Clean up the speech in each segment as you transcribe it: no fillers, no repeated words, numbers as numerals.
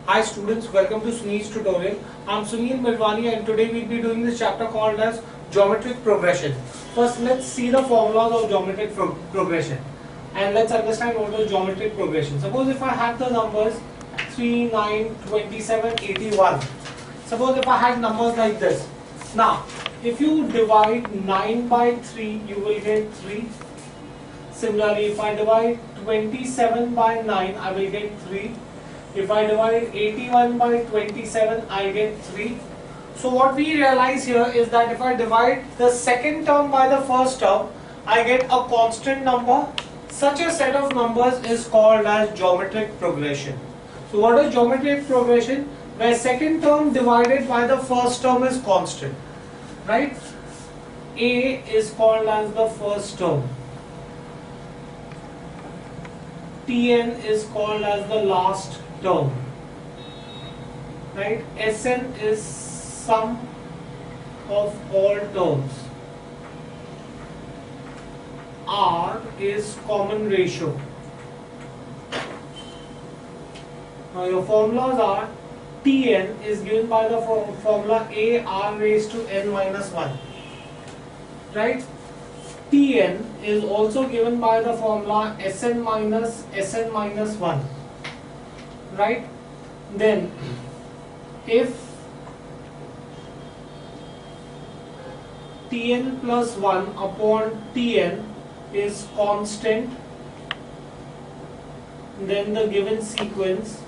Hi students, welcome to Sunil's tutorial. I'm Sunil Milwani and today we'll be doing this chapter called as Geometric Progression. First let's see the formulas of geometric progression and let's understand what is geometric progression. Suppose if I had the numbers 3, 9, 27, 81. Suppose if I had numbers like this. Now if you divide 9 by 3 you will get 3. Similarly if I divide 27 by 9 I will get 3. If I divide 81 by 27, I get 3. So what we realize here is that if I divide the second term by the first term, I get a constant number. Such a set of numbers is called as geometric progression. So what is geometric progression? Where second term divided by the first term is constant. Right? A is called as the first term. Tn is called as the last term, right? Sn is sum of all terms. R is common ratio. Now your formulas are Tn is given by the formula A r raised to n minus 1, right? Tn is also given by the formula Sn minus 1. Right? Then if Tn plus 1 upon Tn is constant, then the given sequence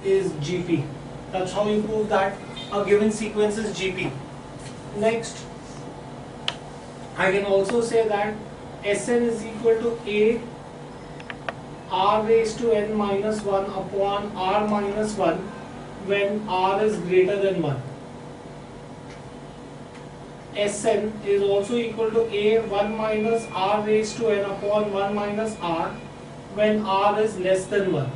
is GP. That's how you prove that a given sequence is GP. Next, I can also say that Sn is equal to A r raised to n minus 1 upon r minus 1 when r is greater than 1. Sn is also equal to A 1 minus r raised to n upon 1 minus r when r is less than 1.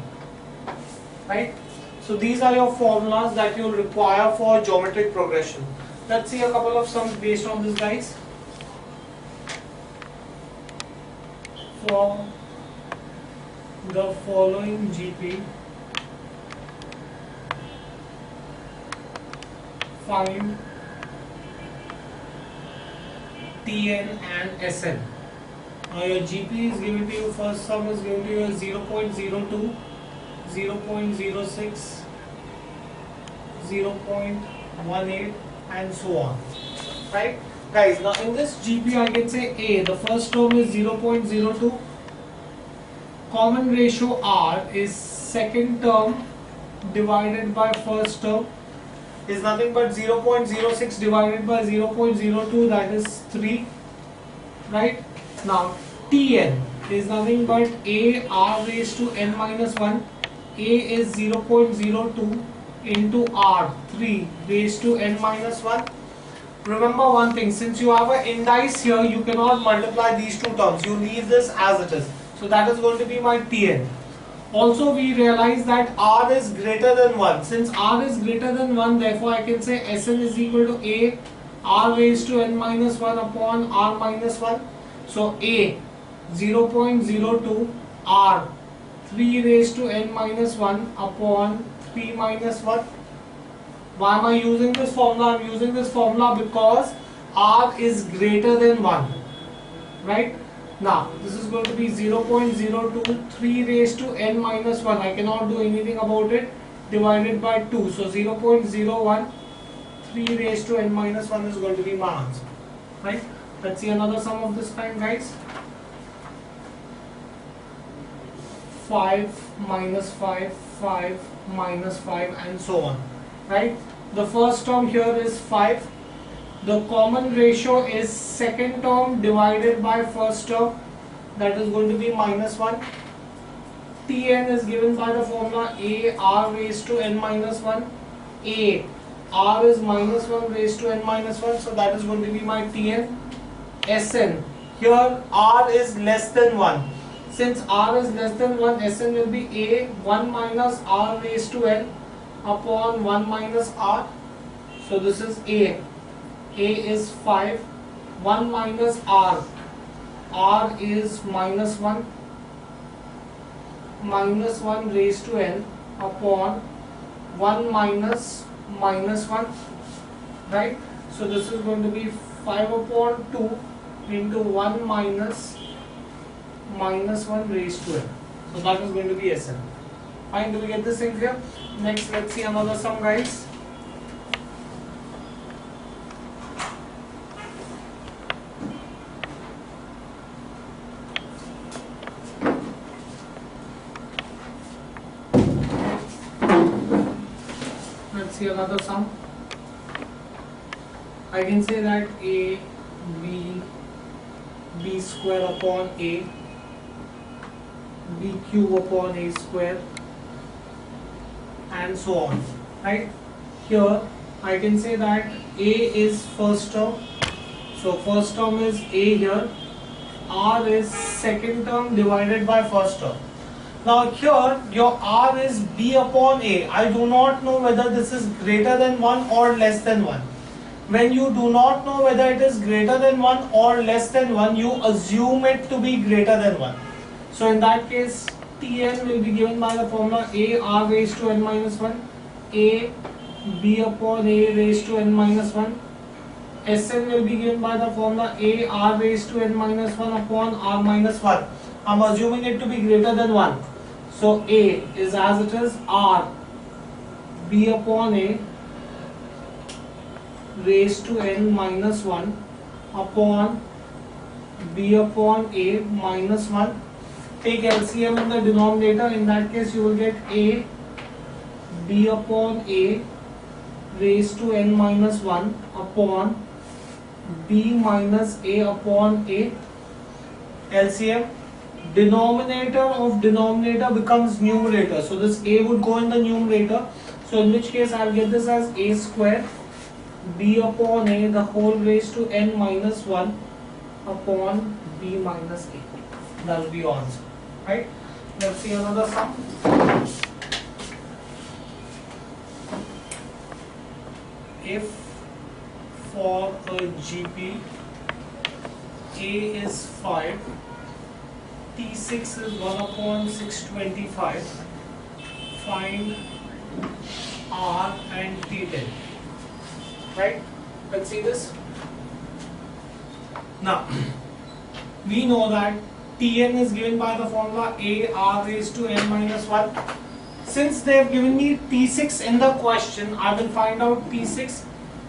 Right? So these are your formulas that you require for geometric progression. Let's see a couple of sums based on this, guys. For the following GP, find Tn and Sn. Now your GP is given to you, first sum is given to you as 0.02, 0.06, 0.18 and so on. Right? Guys, now in this GP I can say A, the first term is 0.02, common ratio R is second term divided by first term is nothing but 0.06 divided by 0.02, that is 3. Right? Now Tn is nothing but A r raised to n minus 1, A is 0.02 into R 3 raised to n minus 1. Remember one thing, since you have an indice here, you cannot multiply these two terms. You leave this as it is. So that is going to be my Tn. Also we realize that R is greater than 1. Since R is greater than 1, therefore I can say Sn is equal to A r raised to n minus 1 upon r minus 1. So A 0.02 R 3 raised to n minus 1 upon 3 minus 1. Why am I using this formula? I am using this formula because R is greater than 1. Right? Now, this is going to be 0.02, 3 raised to n minus 1. I cannot do anything about it. Divided by 2. So, 0.01, 3 raised to n minus 1 is going to be my answer. Right? Let's see another sum of this kind, guys. 5 minus 5, 5 minus 5 and so on. Right? The first term here is 5. The common ratio is second term divided by first term, that is going to be minus 1. Tn is given by the formula A r raised to n minus 1. A r is minus 1 raised to n minus 1, so that is going to be my Tn. Sn, here r is less than 1. Since r is less than 1, Sn will be A 1 minus r raised to n upon 1 minus r. So this is A. A is 5. 1 minus r. R is -1 raised to n upon 1 minus -1, right? So this is going to be 5 upon 2 into 1 minus -1 raised to n. So that is going to be Sn. Fine, do we get this thing here? Next, let's see another sum, guys. Let's see another sum. I can say that a b square upon a, b cube upon a square, and so on, right? Here I can say that a is first term, so first term is a here, r is second term divided by first term. Now here your r is b upon a. I do not know whether this is greater than 1 or less than 1. When you do not know whether it is greater than 1 or less than 1, you assume it to be greater than 1. So in that case, Tn will be given by the formula a r raised to n minus 1, a b upon a raised to n minus 1. Sn will be given by the formula a r raised to n minus 1 upon r minus 1. I'm assuming it to be greater than 1. So a is as it is, r b upon a raised to n minus 1 upon b upon a minus 1. Take LCM in the denominator. In that case you will get a b upon a raised to n minus 1 upon b minus a upon a. LCM, denominator of denominator becomes numerator, so this a would go in the numerator, so in which case I'll get this as a square b upon a the whole raised to n minus 1 upon b minus a. That will be your answer, right? Let's see another sum. If for a GP a is 5, T6 is 1 upon 625, find R and T10. Right? Let's see this. Now, we know that Tn is given by the formula a r raised to n minus 1. Since they have given me T6 in the question, I will find out T6.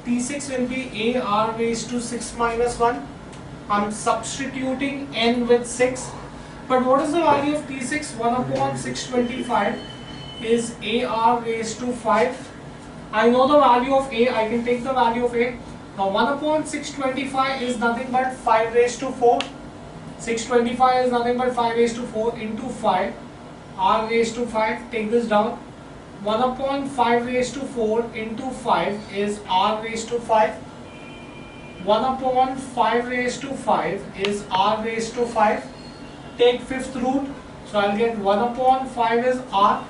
T6 will be a r raised to 6 minus 1. I'm substituting n with 6. But what is the value of T6? 1 upon 625 is a r raised to 5. I know the value of a, I can take the value of a. Now 1 upon 625 is nothing but 5 raised to 4. 625 is nothing but 5 raised to 4 into 5, r raised to 5, take this down. 1 upon 5 raised to 4 into 5 is r raised to 5. 1 upon 5 raised to 5 is r raised to 5. Take fifth root, so I'll get 1 upon 5 is r.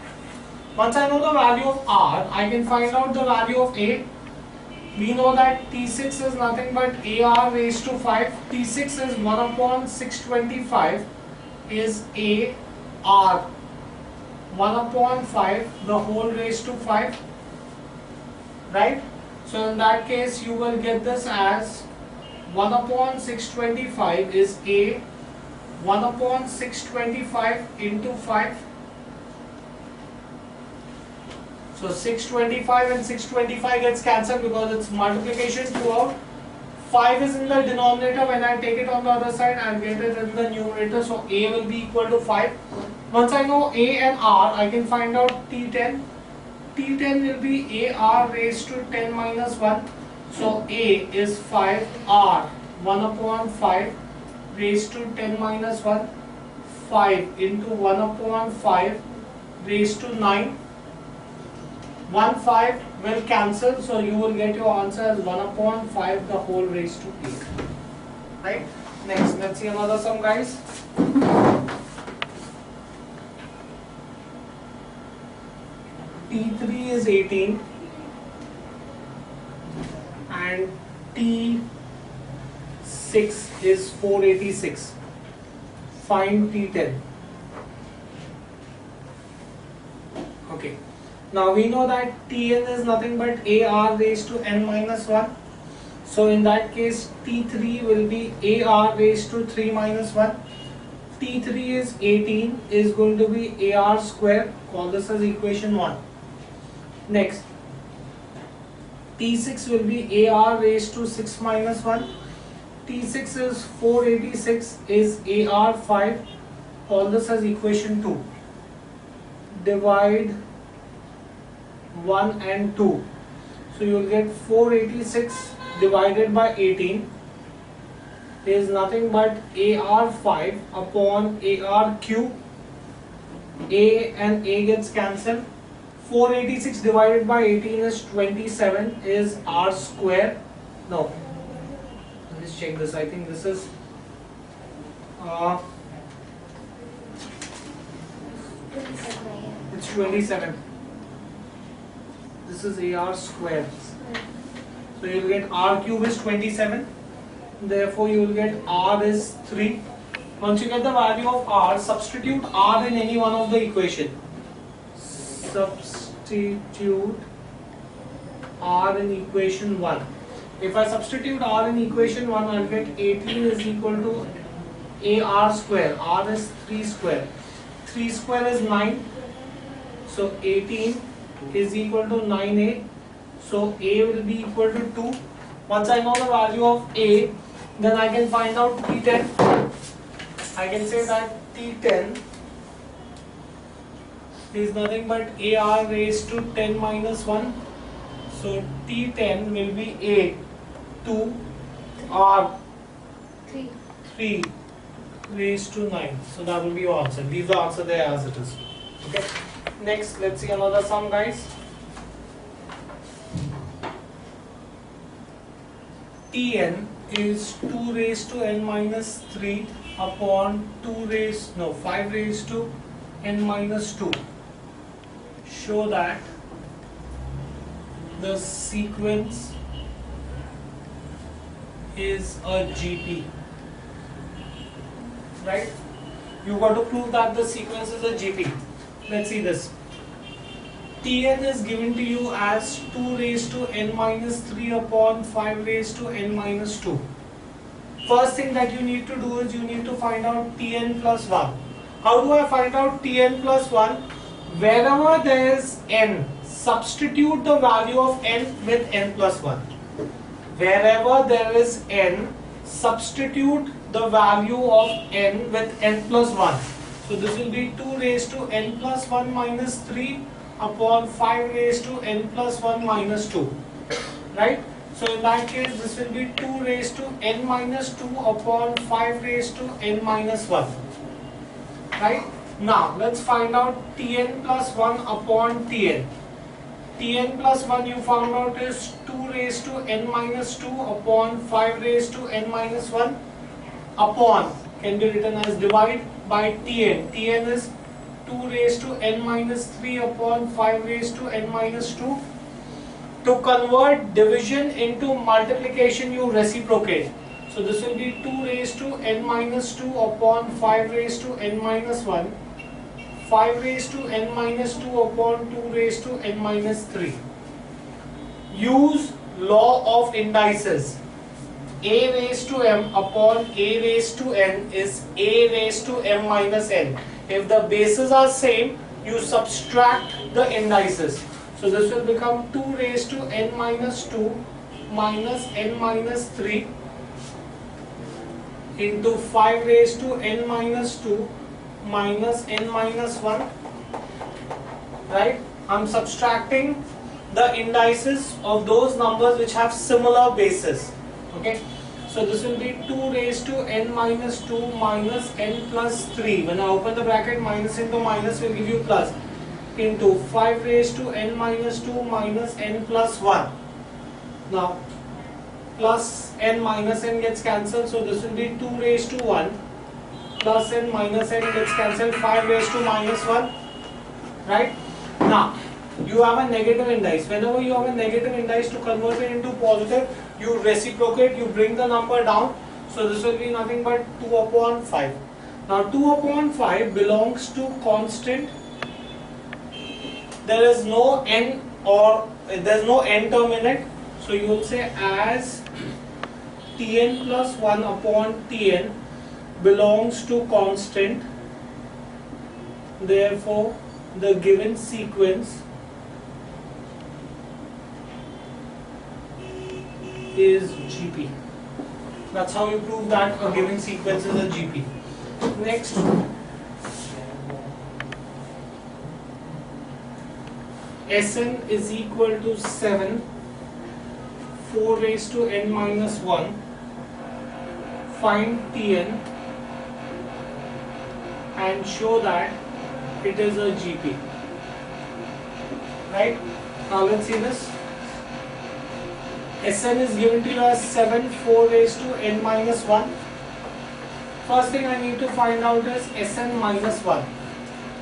Once I know the value of r, I can find out the value of a. We know that T6 is nothing but AR raised to 5. T6 is 1 upon 625 is AR. 1 upon 5, the whole raised to 5. Right? So in that case, you will get this as 1 upon 625 is A. 1 upon 625 into 5. So 625 and 625 gets cancelled because it's multiplication throughout. 5 is in the denominator. When I take it on the other side, I'll get it in the numerator. So A will be equal to 5. Once I know A and R, I can find out T10. T10 will be AR raised to 10 minus 1. So A is 5, R 1 upon 5 raised to 10 minus 1. 5 into 1 upon 5 raised to 9. 1 5 will cancel, so you will get your answer as 1 upon 5 the whole raised to 8. Right? Next, let's see another sum, guys. T3 is 18 and T6 is 486. find T10. Okay. Now we know that Tn is nothing but ar raised to n minus 1. So in that case T3 will be ar raised to 3 minus 1. T3 is 18, is going to be ar square. Call this as equation 1. Next, T6 will be ar raised to 6 minus 1. T6 is 486, is ar 5. Call this as equation 2. Divide 1 and 2. So you will get 486 divided by 18 is nothing but ar5 upon ar cube. A and A gets cancelled. 486 divided by 18 is 27, is r square. No, let's check this. I think this is it's 27. This is ar square. So you will get r cube is 27. Therefore you will get r is 3. Once you get the value of r, substitute r in any one of the equation. Substitute r in equation 1. If I substitute r in equation 1, I will get 18 is equal to ar square. R is 3 square. 3 square is 9. So 18 is equal to 9a. So a will be equal to 2. Once I know the value of a, then I can find out T10. I can say that T10 is nothing but ar raised to 10 minus 1. So T10 will be a 2 r 3 raised to 9. So that will be your answer. Leave the answer there as it is. Okay. Next, let's see another sum, guys. Tn is 2 raised to n minus 3 upon 5 raised to n minus 2. Show that the sequence is a GP. Right? You got to prove that the sequence is a GP. Let's see this. Tn is given to you as 2 raised to n minus 3 upon 5 raised to n minus 2. First thing that you need to do is you need to find out Tn plus 1. How do I find out Tn plus 1? Wherever there is n, substitute the value of n with n plus 1. Wherever there is n, substitute the value of n with n plus 1. So this will be 2 raised to n plus 1 minus 3 upon 5 raised to n plus 1 minus 2. Right? So in that case, this will be 2 raised to n minus 2 upon 5 raised to n minus 1. Right? Now, let's find out Tn plus 1 upon Tn. Tn plus 1 you found out is 2 raised to n minus 2 upon 5 raised to n minus 1 upon can be written as divide by Tn. Tn is 2 raised to n minus 3 upon 5 raised to n minus 2. To convert division into multiplication, you reciprocate. So this will be 2 raised to n minus 2 upon 5 raised to n minus 1. 5 raised to n minus 2 upon 2 raised to n minus 3. Use law of indices. A raised to m upon a raised to n is a raised to m minus n. If the bases are same, you subtract the indices. So this will become 2 raised to n minus 2 minus n minus 3 into 5 raised to n minus 2 minus n minus 1. Right? I'm subtracting the indices of those numbers which have similar bases. Okay? So this will be 2 raised to n minus 2 minus n plus 3. When I open the bracket, minus into minus will give you plus, into 5 raised to n minus 2 minus n plus 1. Now, plus n minus n gets cancelled, so this will be 2 raised to 1 plus n minus n gets cancelled, 5 raised to minus 1. Right? Now, you have a negative indice. Whenever you have a negative indice, to convert it into positive, you reciprocate, you bring the number down. So this will be nothing but 2 upon 5. Now 2 upon 5 belongs to constant. There is no n or there's no n term in it. So you will say as Tn plus 1 upon Tn belongs to constant. Therefore, the given sequence is GP. That's how you prove that a given sequence is a GP. Next, Sn is equal to 7, 4 raised to n minus 1. Find Tn and show that it is a GP. Right? Now let's see this. Sn is given to you as 7, 4 raised to n minus 1. First thing I need to find out is Sn minus 1.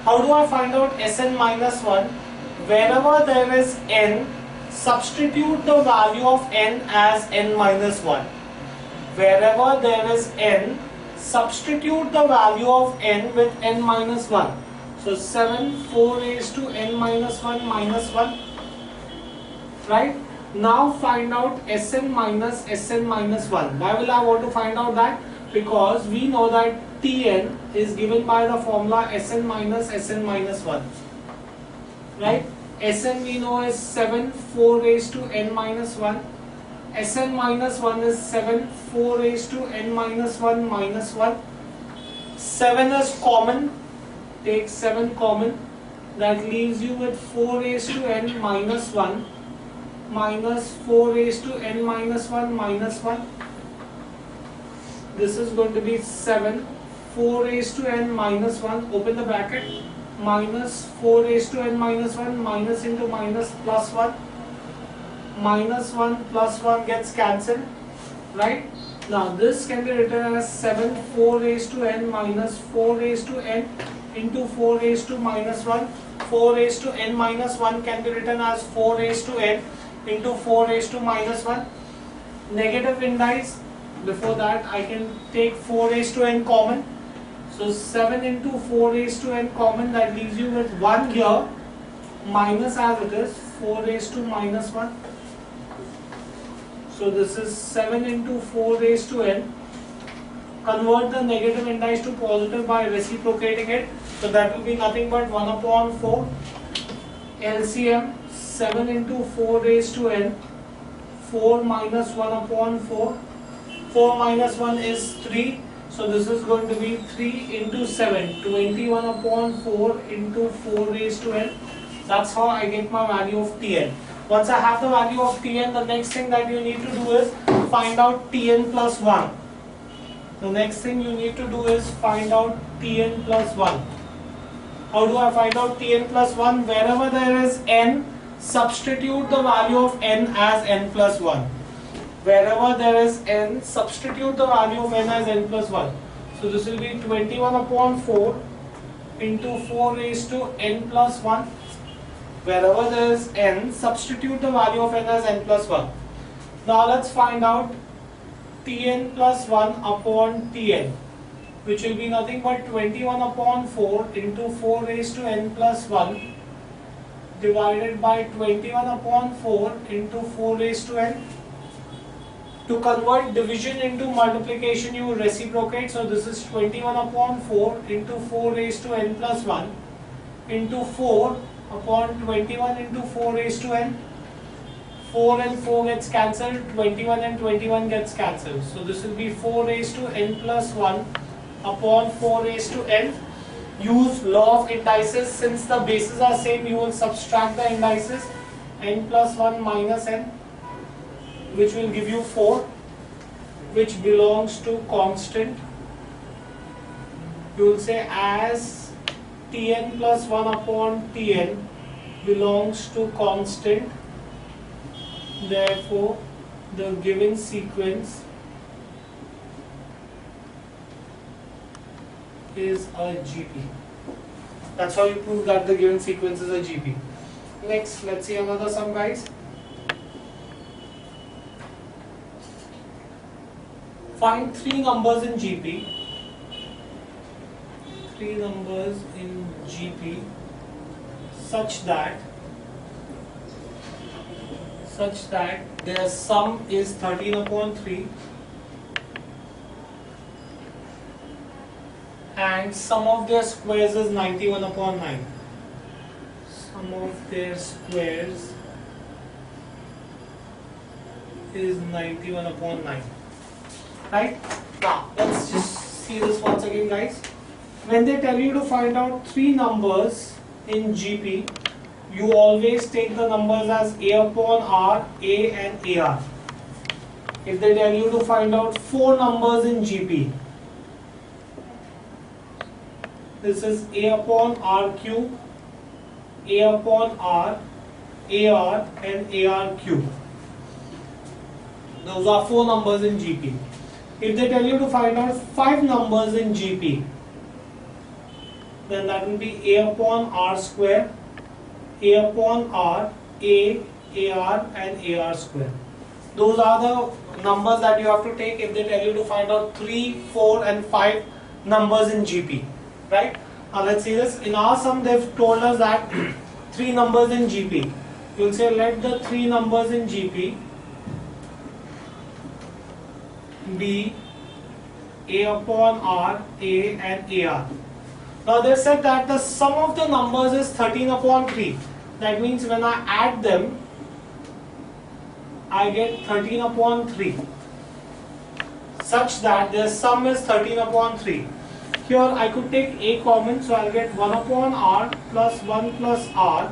How do I find out Sn minus 1? Wherever there is n, substitute the value of n as n minus 1. Wherever there is n, substitute the value of n with n minus 1. So 7, 4 raised to n minus 1 minus 1. Right? Now find out Sn minus Sn minus 1. Why will I want to find out that? Because we know that Tn is given by the formula Sn minus Sn minus 1. Right? Sn we know is 7, 4 raised to n minus 1. Sn minus 1 is 7, 4 raised to n minus 1 minus 1. 7 is common. Take 7 common. That leaves you with 4 raised to n minus 1. Minus 4 raised to n minus 1 minus 1. This is going to be 7, 4 raised to n minus 1, open the bracket, minus 4 raised to n minus 1, minus into minus plus 1, minus 1 plus 1 gets cancelled, right? Now this can be written as 7, 4 raised to n minus 4 raised to n into 4 raised to minus 1. 4 raised to n minus 1 can be written as 4 raised to n into 4 raised to minus 1. Negative indice, before that I can take 4 raised to n common. So 7 into 4 raised to n common, that leaves you with 1 here, minus as it is 4 raised to minus 1. So this is 7 into 4 raised to n. Convert the negative indice to positive by reciprocating it. So that will be nothing but 1 upon 4. LCM 7 into 4 raised to n. 4 minus 1 upon 4. 4 minus 1 is 3. So this is going to be 3 into 7. 21 upon 4 into 4 raised to n. That's how I get my value of Tn. Once I have the value of Tn, the next thing that you need to do is find out Tn plus 1. The next thing you need to do is find out Tn plus 1. How do I find out Tn plus 1? Wherever there is n, substitute the value of n as n plus 1. Wherever there is n, substitute the value of n as n plus 1. So this will be 21 upon 4 into 4 raised to n plus 1. Wherever there is n, substitute the value of n as n plus 1. Now let's find out Tn plus 1 upon Tn, which will be nothing but 21 upon 4 into 4 raised to n plus 1 divided by 21 upon 4 into 4 raised to n. To convert division into multiplication, you reciprocate. So this is 21 upon 4 into 4 raised to n plus 1 into 4 upon 21 into 4 raised to n. 4 and 4 gets cancelled, 21 and 21 gets cancelled. So this will be 4 raised to n plus 1 upon 4 raised to n. Use law of indices. Since the bases are same, you will subtract the indices. N plus 1 minus n, which will give you 4, which belongs to constant. You will say as Tn plus 1 upon Tn belongs to constant. Therefore, the given sequence is a GP. That's how you prove that the given sequence is a GP. Next, let's see another sum, guys. Find 3 numbers in GP. three numbers in GP such that their sum is 13 upon 3 and sum of their squares is 91 upon 9. Sum of their squares is 91 upon 9. Right? Now, let's just see this once again, guys. When they tell you to find out three numbers in GP, you always take the numbers as A upon R, A and AR. If they tell you to find out four numbers in GP, this is A upon R cube, A upon R, AR and AR cube. Those are four numbers in GP. If they tell you to find out five numbers in GP, then that will be A upon R square, A upon R, A, AR and AR square. Those are the numbers that you have to take if they tell you to find out 3, 4 and 5 numbers in GP. Right? Now let's see this. In our sum they've told us that three numbers in GP. You'll say let the three numbers in GP be A upon R, A and AR. Now they said that the sum of the numbers is 13 upon 3. That means when I add them, I get 13 upon 3. Such that their sum is 13 upon 3. Here I could take A common, so I'll get 1 upon R plus 1 plus R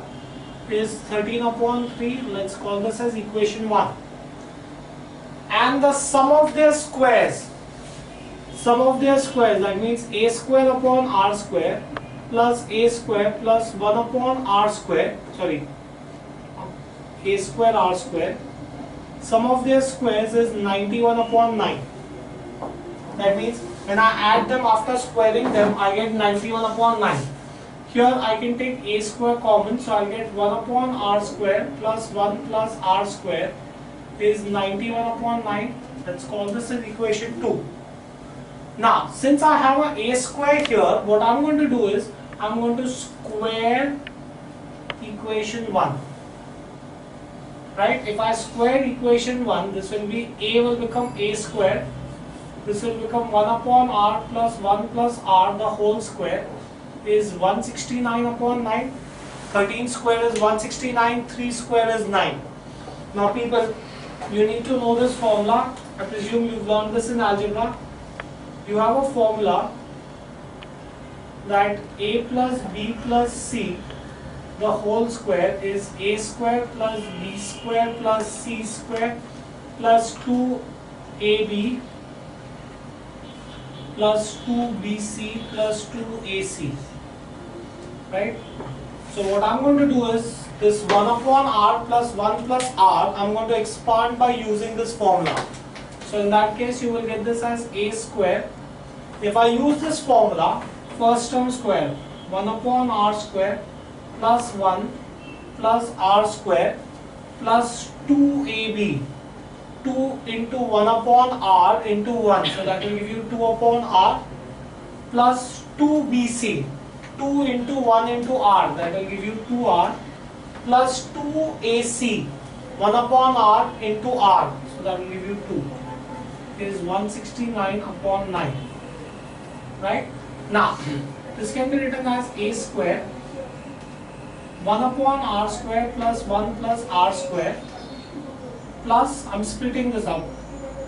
is 13 upon 3. Let's call this as equation 1. And the sum of their squares, that means A square upon R square plus A square plus 1 upon R square, A square R square, sum of their squares is 91 upon 9. That means when I add them after squaring them, I get 91 upon 9. Here I can take A square common, so I'll get 1 upon R square plus 1 plus R square is 91 upon 9. Let's call this as equation 2. Now, since I have a square here, what I'm going to do is, I'm going to square equation 1. Right? If I square equation 1, this will be A will become A square. This will become 1 upon R plus 1 plus R, the whole square is 169 upon 9. 13 square is 169, 3 square is 9. Now people, you need to know this formula. I presume you've learned this in algebra. You have a formula that A plus B plus C, the whole square is A square plus B square plus C square plus 2AB plus 2BC plus 2AC. Right? So what I'm going to do is, this 1 upon R plus 1 plus R, I'm going to expand by using this formula. So in that case, you will get this as A square. If I use this formula, first term square, 1 upon R square plus 1 plus R square plus 2AB. 2 into 1 upon R into 1. So that will give you 2 upon R plus 2BC. 2 into 1 into R. That will give you 2R plus 2AC. 1 upon R into R. So that will give you 2. Is 169 upon 9. Right? Now, this can be written as A square 1 upon R square plus 1 plus R square plus, I'm splitting this out,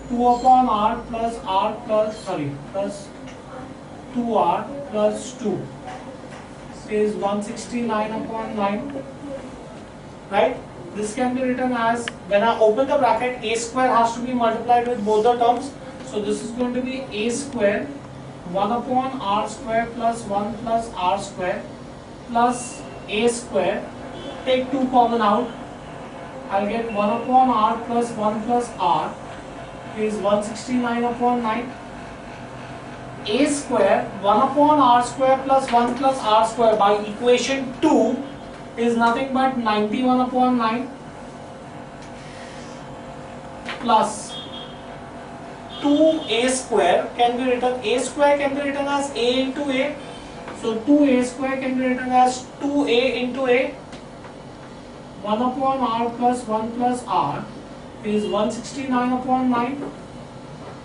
2 upon R plus plus 2R plus 2 is 169 upon 9. Right? This can be written as, when I open the bracket, A square has to be multiplied with both the terms. So this is going to be A square 1 upon R square plus 1 plus R square plus A square. Take 2 common out. I'll get 1 upon R plus 1 plus R is 169 upon 9. A square 1 upon R square plus 1 plus R square by equation 2 is nothing but 91 upon 9 plus 2A square can be written, A square can be written as A into A So 2a square can be written as 2a into a. 1 upon r plus 1 plus r is 169 upon 9.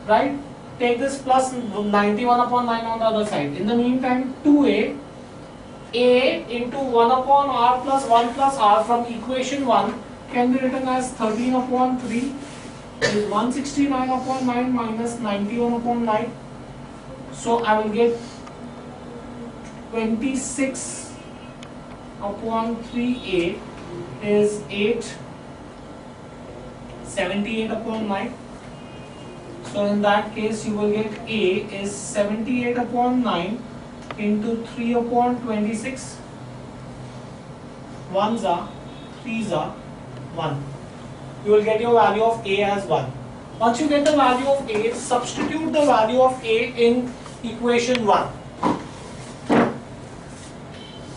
Right? Take this plus 91 upon 9 on the other side. In the meantime, 2a into 1 upon r plus 1 plus r from equation 1 can be written as 13 upon 3 is 169 upon 9 minus 91 upon 9. So I will get 26 upon 3a is 78 upon 9. So in that case you will get a is 78 upon 9 into 3 upon 26. 1s are 3s are 1. You will get your value of a as 1. Once you get the value of a, substitute the value of a in equation 1.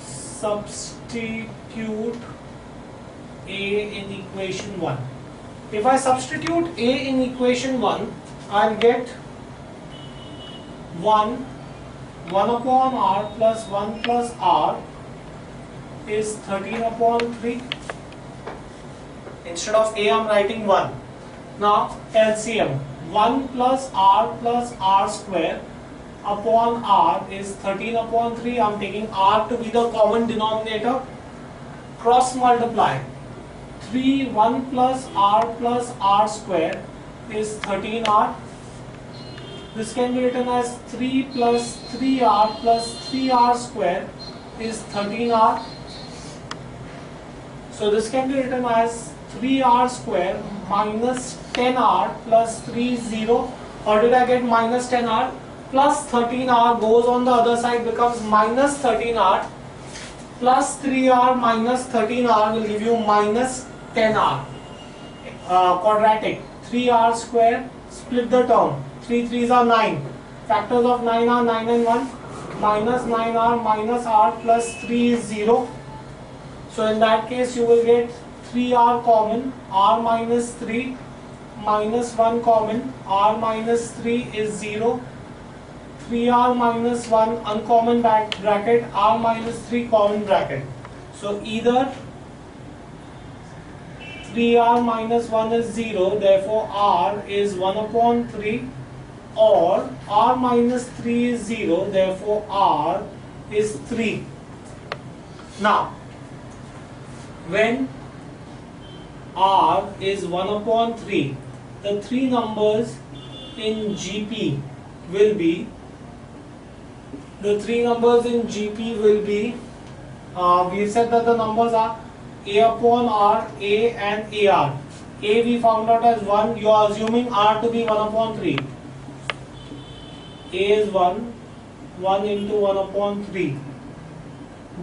Substitute a in equation 1. If I substitute a in equation 1, I'll get 1 upon r plus 1 plus r is 13 upon 3. Instead of a, I'm writing 1. Now LCM 1 plus r square upon r is 13 upon 3. I'm taking r to be the common denominator. Cross multiply. 1 plus r square is 13r. This can be written as 3 plus 3r plus 3r square is 13r. So this can be written as 3r square minus 10r plus 3 is 0. Or did I get minus 10r? Plus 13r goes on the other side, becomes minus 13r. Plus 3r minus 13r will give you minus 10r. Quadratic. 3r square, split the term. 3 3s are 9. Factors of 9 are 9 and 1. Minus 9r minus r plus 3 is 0. So in that case you will get 3r common, r minus 3, minus 1 common, r minus 3 is 0. 3r minus 1 uncommon bracket, r minus 3 common bracket. So either 3r minus 1 is 0, therefore r is 1 upon 3, or r minus 3 is 0, therefore r is 3. Now, when r is 1 upon 3, the three numbers in GP will be, we said that the numbers are a upon r, a and ar. A we found out as 1, you are assuming r to be 1 upon 3. A is 1, 1 into 1 upon 3.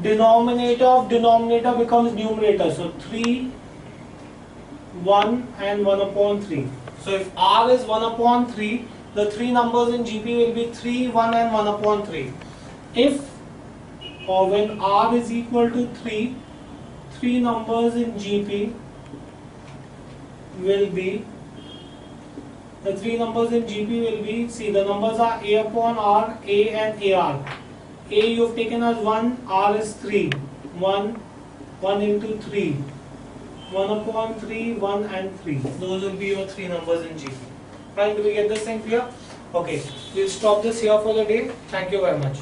Denominator of denominator becomes numerator. So 3, 1 and 1 upon 3. So if r is 1 upon 3, the three numbers in GP will be 3, 1 and 1 upon 3. If or when r is equal to 3, three numbers in GP will be, the numbers are a upon r, a and ar. A you have taken as 1, r is 3, 1 into 3, 1 upon 3, 1 and 3. Those will be your three numbers in GP. Fine, do we get this thing clear? Okay, we'll stop this here for the day. Thank you very much.